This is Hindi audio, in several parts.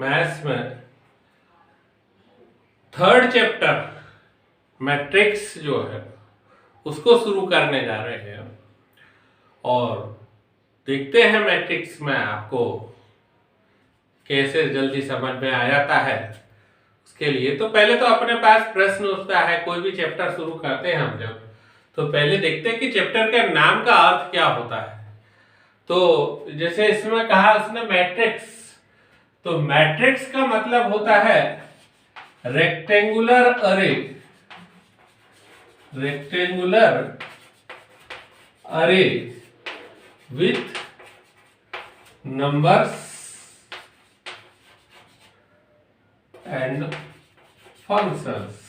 मैथ्स में थर्ड चैप्टर मैट्रिक्स जो है उसको शुरू करने जा रहे हैं और देखते हैं मैट्रिक्स में आपको कैसे जल्दी समझ में आ जाता है। उसके लिए तो पहले तो अपने पास प्रश्न उठता है, कोई भी चैप्टर शुरू करते हैं हम जब, तो पहले देखते हैं कि चैप्टर के नाम का अर्थ क्या होता है। तो जैसे इसमें कहा उसने मैट्रिक्स, तो मैट्रिक्स का मतलब होता है रेक्टेंगुलर अरे, रेक्टेंगुलर अरे with numbers and functions.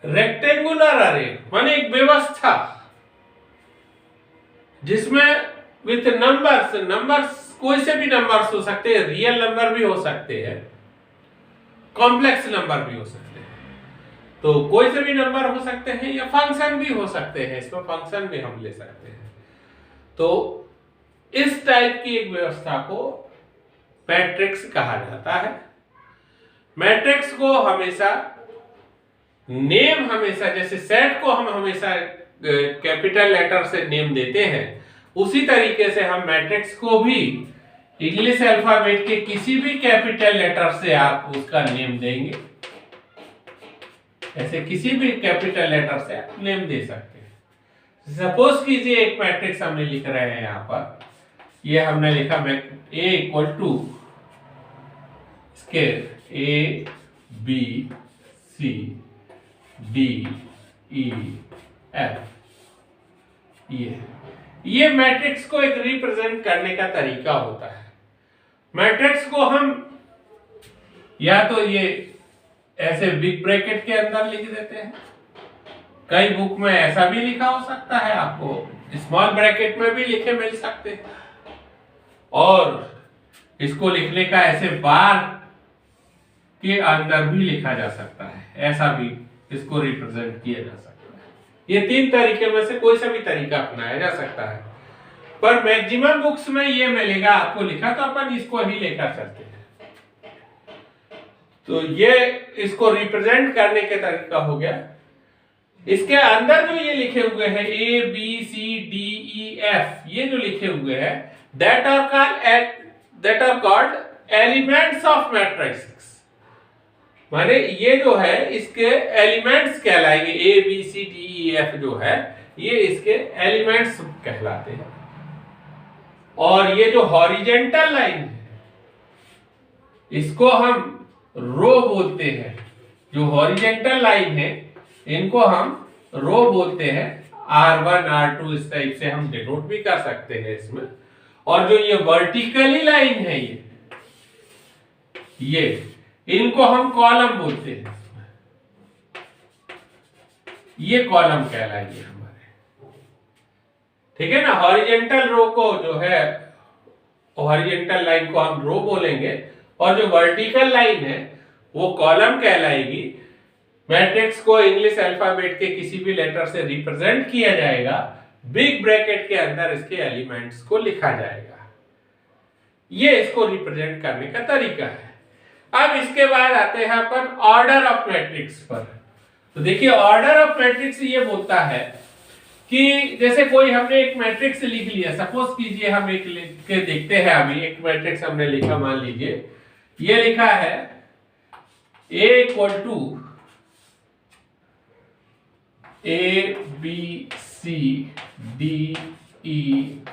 Rectangular अरे माने एक व्यवस्था जिसमें विथ नंबर्स, नंबर्स कोई से भी नंबर्स हो सकते हैं, रियल नंबर भी हो सकते हैं, कॉम्प्लेक्स नंबर भी हो सकते हैं, तो कोई से भी नंबर हो सकते हैं या फंक्शन भी हो सकते हैं, इसमें फंक्शन भी हम ले सकते हैं। तो इस टाइप की एक व्यवस्था को मैट्रिक्स कहा जाता है। मैट्रिक्स को हमेशा नेम, हमेशा जैसे सेट को हम हमेशा कैपिटल लेटर से नेम देते हैं, उसी तरीके से हम मैट्रिक्स को भी इंग्लिश अल्फाबेट के किसी भी कैपिटल लेटर से आप उसका नेम देंगे, ऐसे किसी भी कैपिटल लेटर से आप नेम दे सकते हैं। सपोज कीजिए एक मैट्रिक्स हमने लिख रहे हैं यहां पर, ये हमने लिखा A इक्वल टू इसके A B C D E F, ये मैट्रिक्स को एक रिप्रेजेंट करने का तरीका होता है। मैट्रिक्स को हम या तो ये ऐसे बिग ब्रैकेट के अंदर लिख देते हैं, कई बुक में ऐसा भी लिखा हो सकता है, आपको स्मॉल ब्रैकेट में भी लिखे मिल सकते हैं, और इसको लिखने का ऐसे बार के अंदर भी लिखा जा सकता है, ऐसा भी इसको रिप्रेजेंट किया जा सकता है। ये तीन तरीके में से कोई सा भी तरीका अपनाया जा सकता है, पर मैक्सिमम बुक्स में ये मिलेगा आपको लिखा, तो अपन इसको ही लेकर चलते हैं। तो ये इसको रिप्रेजेंट करने के तरीका हो गया। इसके अंदर जो ये लिखे हुए हैं A B C D E F, ये जो लिखे हुए हैं that are called elements of matrix, माने ये जो है इसके एलिमेंट्स कहलाएंगे। A B C D E F जो है ये इसके एलिमेंट्स कहलाते हैं। और ये जो हॉरिजेंटल लाइन है इसको हम रो बोलते हैं, जो हॉरिजेंटल लाइन है इनको हम रो बोलते हैं, R1 R2 इस टाइप से हम डिनोट भी कर सकते हैं इसमें। और जो ये वर्टिकली लाइन है ये इनको हम कॉलम बोलते हैं, ये कॉलम कहलाएंगे हमारे, ठीक है ना। हॉरिजेंटल रो को जो है, हॉरिजेंटल लाइन को हम रो बोलेंगे, और जो वर्टिकल लाइन है वो कॉलम कहलाएगी। मैट्रिक्स को इंग्लिश अल्फाबेट के किसी भी लेटर से रिप्रेजेंट किया जाएगा, बिग ब्रैकेट के अंदर इसके एलिमेंट्स को लिखा जाएगा। ये इसको रिप्रेजेंट करने का तरीका है। अब इसके बाद आते हैं अपन ऑर्डर ऑफ मैट्रिक्स पर। तो देखिए ऑर्डर ऑफ मैट्रिक्स ये बोलता है कि जैसे कोई हमने एक मैट्रिक्स लिख लिया, सपोज कीजिए हम एक लिख के देखते हैं, अभी एक मैट्रिक्स हमने लिखा, मान लीजिए ये लिखा है A equal to A B C D E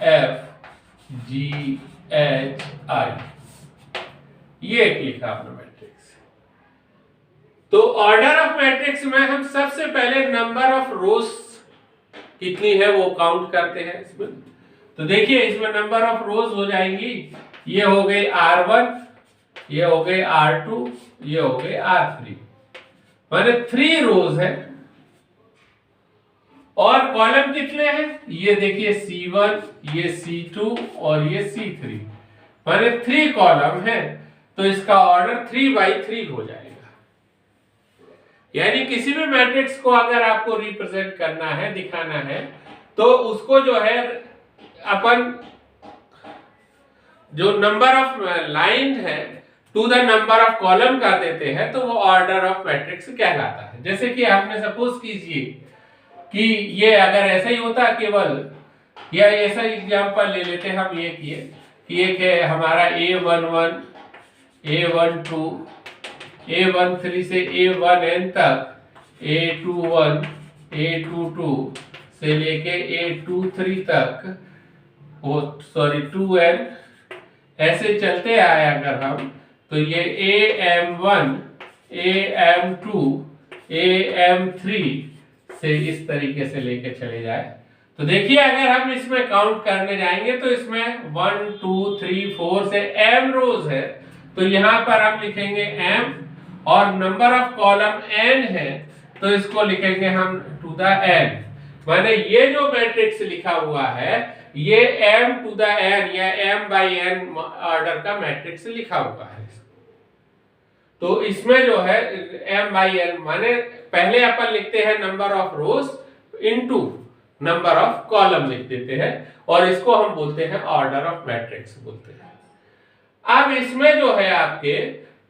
F G H I, ये एक लिखा आपने मैट्रिक्स। तो ऑर्डर ऑफ मैट्रिक्स में हम सबसे पहले नंबर ऑफ रोज कितनी है वो काउंट करते हैं इसमें। तो देखिए इसमें नंबर ऑफ रोज हो जाएंगी, ये हो गई R1, ये हो गए R2, ये हो गए R3, माने 3 रोज है। और कॉलम कितने हैं, ये देखिए C1, ये C2 और ये C3, माने 3 कॉलम है। तो इसका ऑर्डर 3/3 हो जाएगा। यानी किसी भी मैट्रिक्स को अगर आपको रिप्रेजेंट करना है, दिखाना है, तो उसको जो है अपन जो नंबर ऑफ लाइन है to the number of column कर देते हैं तो वो ऑर्डर ऑफ मैट्रिक्स कहलाता है। जैसे कि आपने सपोज कीजिए कि ये अगर ऐसा ही होता केवल, या ऐसा एग्जांपल ले लेते हैं हम ये किए कि एक है हमारा A11 A12 A13 से A1n तक, A21 A22 से लेके A23 तक, वो सॉरी 2n ऐसे चलते आए अगर हम, तो ये AM1 AM2 AM3 से इस तरीके से लेके चले जाए तो देखिए अगर हम इसमें काउंट करने जाएंगे तो इसमें 1 2 3 4 से m रोज है, तो यहां पर हम लिखेंगे m और नंबर ऑफ कॉलम n है तो इसको लिखेंगे हम टू द n। माने ये जो मैट्रिक्स लिखा हुआ है ये m टू द n या m बाई n ऑर्डर का मैट्रिक्स लिखा हुआ है। तो इसमें जो है m बाई n माने पहले अपन लिखते हैं number of rose into number of column लिख देते हैं और इसको हम बोलते हैं ऑर्डर ऑफ मैट्रिक्स बोलते हैं। अब इसमें जो है आपके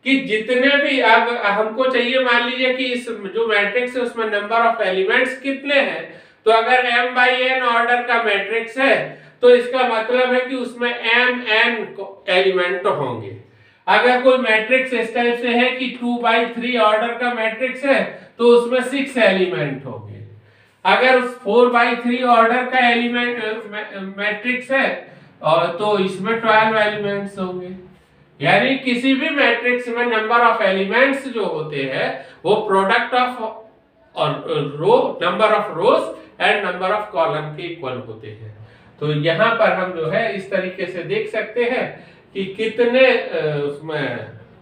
कि जितने भी, अब हमको चाहिए मान लीजिए कि इस जो मैट्रिक्स है उसमें नंबर ऑफ एलिमेंट्स कितने हैं, तो अगर m बाई n ऑर्डर का मैट्रिक्स है तो इसका मतलब है कि उसमें m n एलिमेंट होंगे। अगर कोई मैट्रिक्स इस टाइप से है कि 2 बाई 3 ऑर्डर का मैट्रिक्स है तो उसमें 6 एलिमेंट होंगे। अगर 4 बाई 3 ऑर्डर का एलिमेंट मैट्रिक्स है और तो इसमें 12 एलिमेंट्स होंगे। यानी किसी भी मैट्रिक्स में नंबर ऑफ एलिमेंट्स जो होते हैं वो प्रोडक्ट ऑफ और row number of rows and number of column के इक्वल होते हैं। तो यहाँ पर हम जो है इस तरीके से देख सकते हैं कि कितने उसमें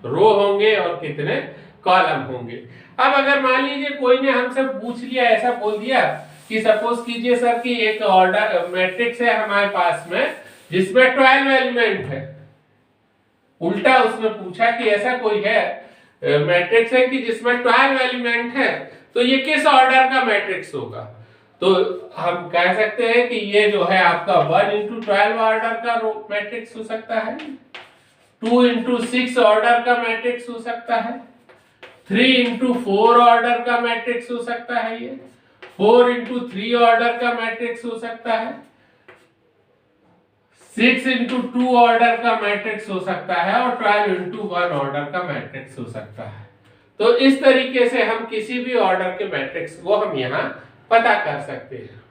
रो होंगे और कितने कॉलम होंगे। अब अगर मान लीजिए कोई ने हमसे पूछ लिया, ऐसा बोल दिया कि सपोज कीजिए सर कि एक ऑर्डर मैट्रिक्स है हमारे पास में जिसमें 12 एलिमेंट है, उल्टा उसने पूछा कि ऐसा कोई है मैट्रिक्स है कि जिसमें 12 एलिमेंट है तो ये किस ऑर्डर का मैट्रिक्स होगा। तो हम कह सकते हैं कि ये जो है आपका 1 into 12 ऑर्डर का मैट्रिक्स हो सकता है, 2 into 6 ऑर्डर का मैट्रिक्स हो सकता है, 3 into 4 ऑर्डर का मैट्रिक्स हो सकता है, ये 4 into 3 ऑर्डर का मैट्रिक्स हो सकता है, 6 into 2 ऑर्डर का मैट्रिक्स हो सकता है और 12 into 1 ऑर्डर का मैट्रिक्स हो सकता है। तो इस तरीके से हम किसी भी ऑर्डर के मैट्रिक्स को हम यहाँ पता कर सकते हैं।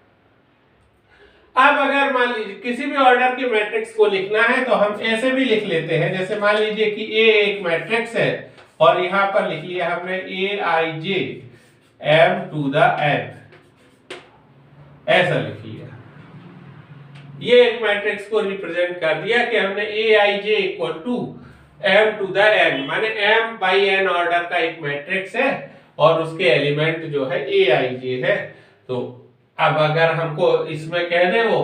अब अगर मान लीजिए किसी भी ऑर्डर के मैट्रिक्स को लिखना है तो हम ऐसे भी लिख लेते हैं, जैसे मान लीजिए कि A एक मैट्रिक्स है और यहाँ पर लिख लिया हमने Aij m to the n, ऐसा लिख लिया। ये एक मैट्रिक्स को रिप्रेजेंट कर दिया कि हमने Aij equal to m to the n, माने m बाई n ऑर्डर का एक मैट्रिक्स है और उसके एलिमेंट जो है Aij है। तो अब अगर हमको इसमें कह दे वो,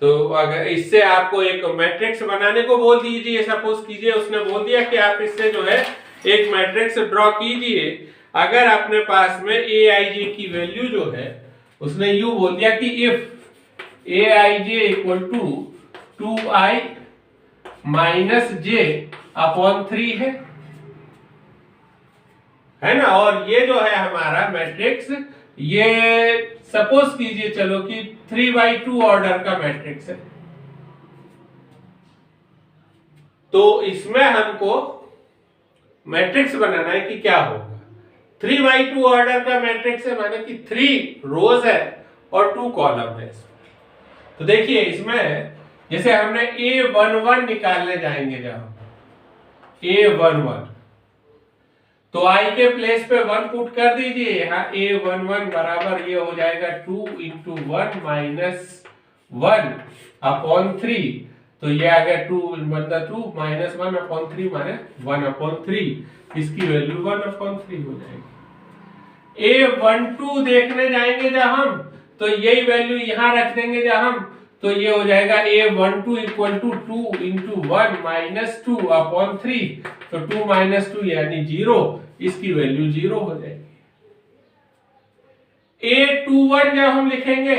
तो अगर इससे आपको एक मैट्रिक्स बनाने को बोल दीजिए, सपोज कीजिए उसने बोल दिया कि आप इससे जो है एक मैट्रिक्स ड्रॉ कीजिए। अगर अपने पास में Aij की वैल्यू जो है उसने यूं बोल दिया कि if Aij equal to 2i minus j upon 3 है ना, और ये जो है हमारा मैट्रिक्स, ये सपोज कीजिए चलो कि 3/2 ऑर्डर का मैट्रिक्स है। तो इसमें हमको मैट्रिक्स बनाना है कि क्या होगा। 3/2 ऑर्डर का मैट्रिक्स है माने कि 3 रोज है और 2 कॉलम है। तो देखिए इसमें जैसे हमने A11 निकालने जाएंगे, जहां A11 तो i के प्लेस पे 1 पुट कर दीजिए। यहाँ A11 बराबर ये हो जाएगा 2 into 1 माइनस 1 अपॉन 3, तो ये आ गया 2 मतलब 2 माइनस 1 अपॉन 3 माने 1 अपॉन 3, इसकी वैल्यू 1 अपॉन 3 हो जाएगी। A12 देखने जाएंगे जब हम, तो यही वैल्यू यहाँ रख देंगे जब हम, तो ये हो जाएगा A12 equal to 2 into 1 minus 2 upon 3, तो 2 माइनस 2 यानी 0, इसकी वैल्यू 0 हो जाएगी। A21 जब हम लिखेंगे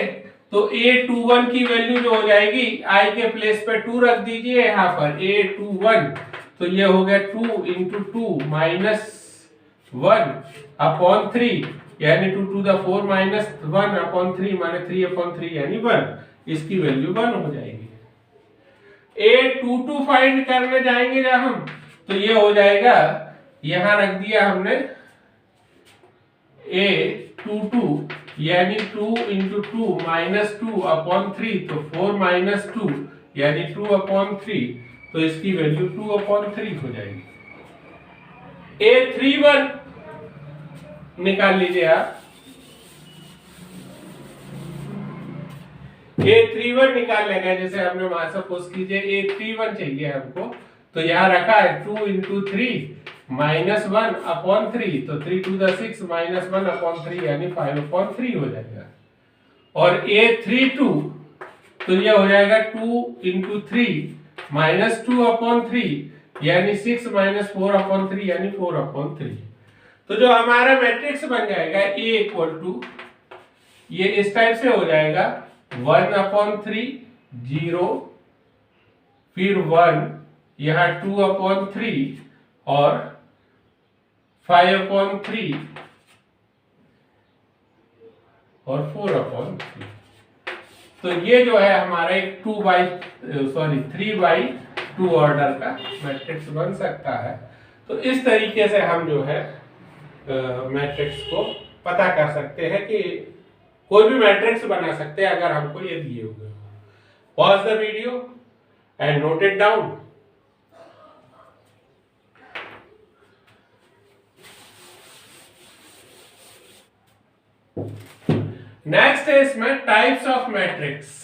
तो A21 की वैल्यू जो हो जाएगी, I के प्लेस पे 2 रख दीजिए यहाँ पर, A21, तो ये हो गया 2 इंटू 2 माइनस 1/3, यानी 2 टू द 4 माइनस 1/3 माने 3/3 यानी 1, इसकी वैल्यू 1 हो जाएगी। A22 फाइंड करने जाएंगे जब हम, तो ये हो जाएगा, यहां रख दिया हमने A22 यानी 2 इंटू 2 माइनस 2/3, तो 4 माइनस 2 यानी 2/3, तो इसकी वैल्यू 2/3 हो जाएगी। A31 निकाल लीजिए आप, A31 निकाल लेगा, जैसे हमने वहां सपोज कीजिए A31 चाहिए हमको, तो यहां रखा है 2 इंटू 3 माइनस 1/3, तो 3 टू द 6 माइनस 1/3 यानी 5/3 हो जाएगा। और A32 तो ये हो जाएगा 2 इंटू 3 माइनस 2/3 यानी 6 माइनस 4/3 यानी 4/3। तो जो हमारा मैट्रिक्स बन जाएगा A इक्वल टू, ये इस टाइप से हो जाएगा 1/3 0, फिर 1, यहाँ 2/3 और 5/3 और 4/3। तो ये जो है हमारा एक 3/2 ऑर्डर का मैट्रिक्स बन सकता है। तो इस तरीके से हम जो है मैट्रिक्स को पता कर सकते हैं कि कोई भी मैट्रिक्स बना सकते हैं अगर हमको ये दिए हुए। Pause the video and note it down. Next है इसमें types of matrix.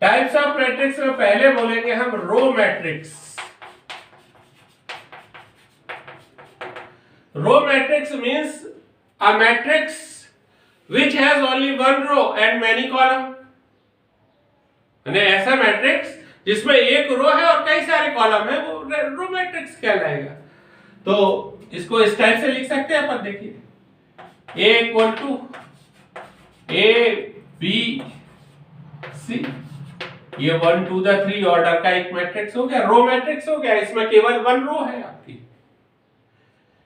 Types of matrix में पहले बोलेंगे हम row matrix. Row matrix means a matrix which has only one row and many column। यानी ऐसा मैट्रिक्स जिसमें एक रो है और कई सारे कॉलम है, वो रो मैट्रिक्स कहलाएगा। तो इसको इस टाइप से लिख सकते हैं अपन, देखिए A इक्वल टू ABC, ये 1 2 3 ऑर्डर का एक मैट्रिक्स हो गया, रो मैट्रिक्स हो गया। इसमें केवल वन रो है आपकी।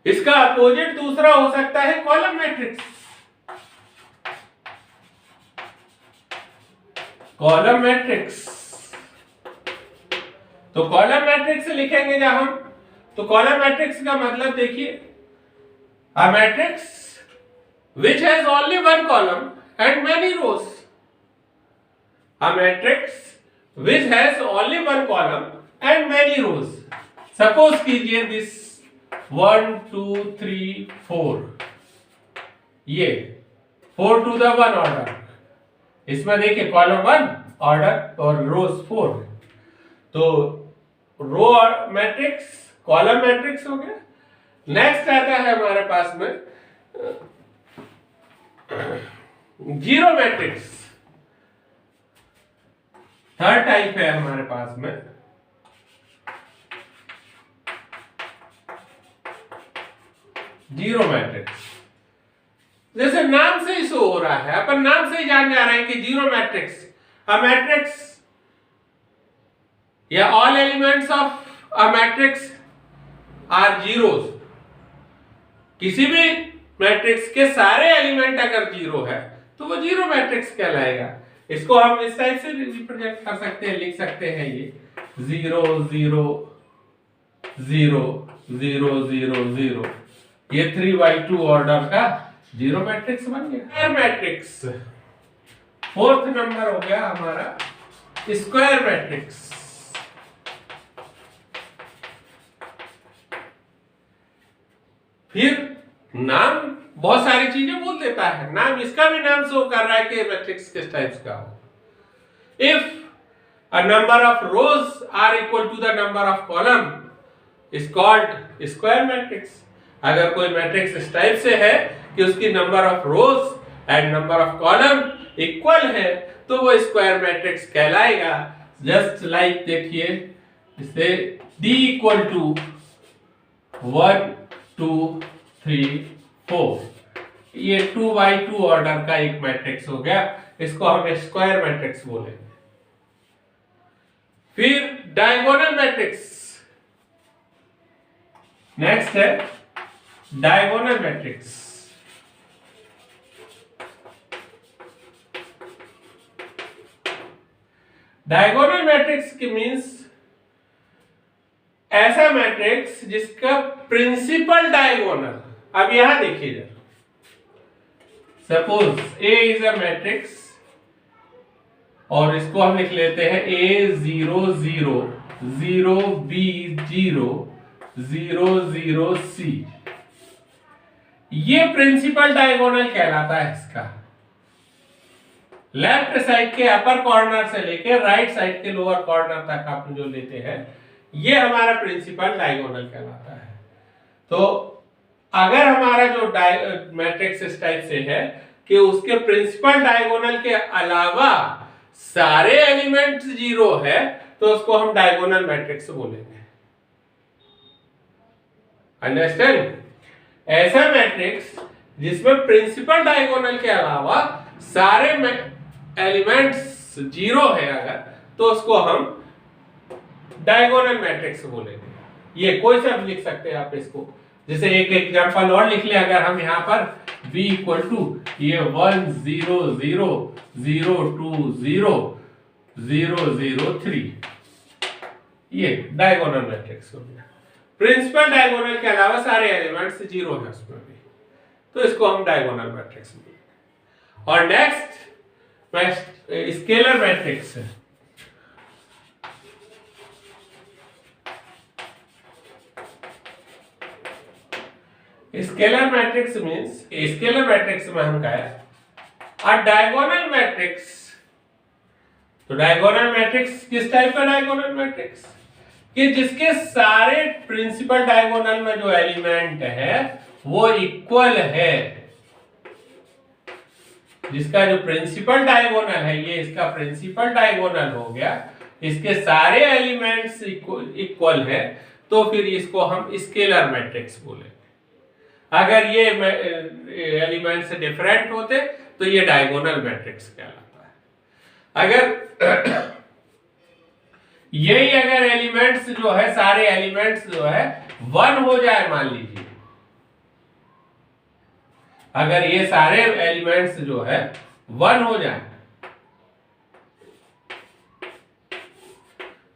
इसका अपोजिट दूसरा हो सकता है कॉलम मैट्रिक्स। कॉलम मैट्रिक्स, तो कॉलम मैट्रिक्स लिखेंगे जब हम, तो कॉलम मैट्रिक्स का मतलब देखिए, अ matrix which has only one column and many rows। A matrix which has only one column and many rows। Suppose कीजिए this 1 2 3 4, ये 4 to the 1 ऑर्डर, इसमें देखिए कॉलम 1 ऑर्डर और रोज 4। तो रो मैट्रिक्स कॉलम मैट्रिक्स हो गया। नेक्स्ट आता है हमारे पास में जीरो मैट्रिक्स। थर्ड टाइप है हमारे पास में जीरो मैट्रिक्स। जैसे नाम से ही शो हो रहा है, अपन नाम से ही जान जा रहे हैं कि जीरो मैट्रिक्स, अ मैट्रिक्स या all elements of a matrix are zeros. किसी भी मैट्रिक्स के सारे एलिमेंट अगर जीरो है तो वो जीरो मैट्रिक्स कहलाएगा। इसको हम इस टाइप से रिप्रेजेंट कर सकते हैं, लिख सकते हैं ये 0 0 0 0 0 0, ये 3/2 ऑर्डर का जीरो मैट्रिक्स बन गया। स्क्वायर मैट्रिक्स, फोर्थ नंबर हो गया हमारा स्क्वायर मैट्रिक्स। फिर नाम बहुत सारी चीजें बोल देता है, नाम इसका भी नाम शो कर रहा है कि मैट्रिक्स किस टाइप्स का हो। If a number of rows are equal to the number of column is called square matrix. अगर कोई मैट्रिक्स इस टाइप से है कि उसकी number of rows and number of column equal है तो वो स्क्वायर मैट्रिक्स कहलाएगा। जस्ट लाइक देखिए, इसे D इक्वल टू 1 2 3 4। ये 2x2 ऑर्डर का एक मैट्रिक्स हो गया, इसको हम स्क्वायर मैट्रिक्स बोलेंगे। फिर डायगोनल मैट्रिक्स, नेक्स्ट है डायगोनल मैट्रिक्स। डायगोनल मैट्रिक्स की मीन्स ऐसा मैट्रिक्स जिसका प्रिंसिपल डायगोनल, अब यहां देखिए जरा, suppose A is a matrix और इसको हम लिख लेते हैं A 0 0 0 B 0 0 0 C। ये प्रिंसिपल डायगोनल कहलाता है इसका। लेफ्ट साइड के अपर कॉर्नर से लेकर राइट साइड के लोअर कॉर्नर तक आप जो लेते हैं, ये हमारा प्रिंसिपल डायगोनल कहलाता है। तो अगर हमारा जो मैट्रिक्स इस टाइप से है कि उसके प्रिंसिपल डायगोनल के अलावा सारे एलिमेंट्स 0 है, तो उसको हम डायगोनल मैट्रिक्स बोलेंगे। अंडरस्टैंड? ऐसा मैट्रिक्स जिसमें प्रिंसिपल डायगोनल के अलावा सारे एलिमेंट्स 0 है अगर, तो उसको हम डायगोनल मैट्रिक्स बोलेंगे। ये कोई सा भी लिख सकते हैं आप इसको। जैसे एक एग्जांपल और लिख ले, अगर हम यहाँ पर b इक्वल टू ये 1 0 0 0 2 0 0 0 3, ये डायगोनल मैट्रिक्स हो गया। प्रिंसिपल डायगोनल के अलावा सारे एलिमेंट्स 0 है उसमें भी, तो इसको हम डायगोनल मैट्रिक्स बोलेंगे। और नेक्स्ट स्केलर मैट्रिक्स है। Scalar matrix means, scalar matrix में हम कहा डायगोनल मैट्रिक्स। तो डायगोनल मैट्रिक्स किस टाइप का डायगोनल मैट्रिक्स? कि जिसके सारे प्रिंसिपल डायगोनल में जो एलिमेंट है वो इक्वल है। जिसका जो प्रिंसिपल डायगोनल है, ये इसका प्रिंसिपल डायगोनल हो गया, इसके सारे एलिमेंट्स इक्वल है, तो फिर इसको हम स्केलर मैट्रिक्स बोलेंगे। अगर ये एलिमेंट्स डिफरेंट होते तो ये डायगोनल मैट्रिक्स कहलाता है। अगर यही अगर एलिमेंट्स जो है, सारे एलिमेंट्स जो है 1 हो जाए, मान लीजिए अगर ये सारे एलिमेंट्स जो है 1 हो जाए,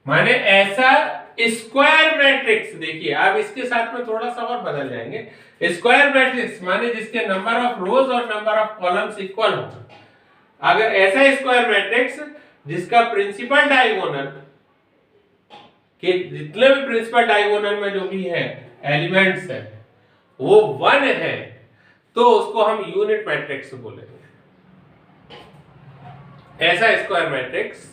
माने ऐसा स्क्वायर मैट्रिक्स, देखिए अब इसके साथ में थोड़ा सा और बदल जाएंगे। स्क्वायर मैट्रिक्स माने जिसके नंबर ऑफ रोज और नंबर ऑफ कॉलम्स इक्वल हो। अगर ऐसा स्क्वायर मैट्रिक्स जिसका प्रिंसिपल डायगोनल के जितने भी प्रिंसिपल डायगोनल में जो भी है एलिमेंट्स है वो 1 है, तो उसको हम यूनिट मैट्रिक्स बोलेंगे। ऐसा स्क्वायर मैट्रिक्स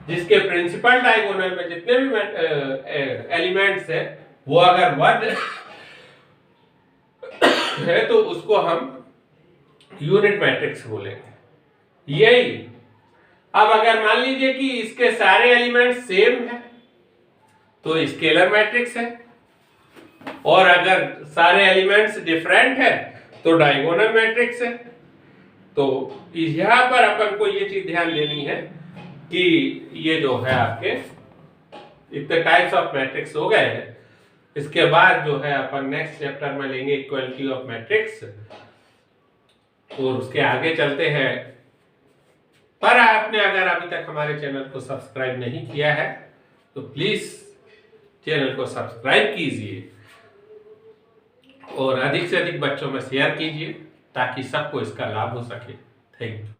जिसके प्रिंसिपल डायगोनल में जितने भी एलिमेंट्स है वो अगर 1 है, तो उसको हम यूनिट मैट्रिक्स बोलेंगे। यही अब अगर मान लीजिए कि इसके सारे एलिमेंट्स सेम है तो स्केलर मैट्रिक्स है, और अगर सारे एलिमेंट्स डिफरेंट है तो डायगोनल मैट्रिक्स है। तो यहां पर अपन को ये चीज ध्यान देनी है कि ये जो है आपके इतने टाइप्स ऑफ मैट्रिक्स हो गए हैं। इसके बाद जो है अपन नेक्स्ट चैप्टर में लेंगे इक्वालिटी ऑफ मैट्रिक्स, और उसके आगे चलते हैं। पर आपने अगर अभी तक हमारे चैनल को सब्सक्राइब नहीं किया है तो प्लीज चैनल को सब्सक्राइब कीजिए और अधिक से अधिक बच्चों में शेयर कीजिए ताकि सबको इसका लाभ हो सके। Thank you.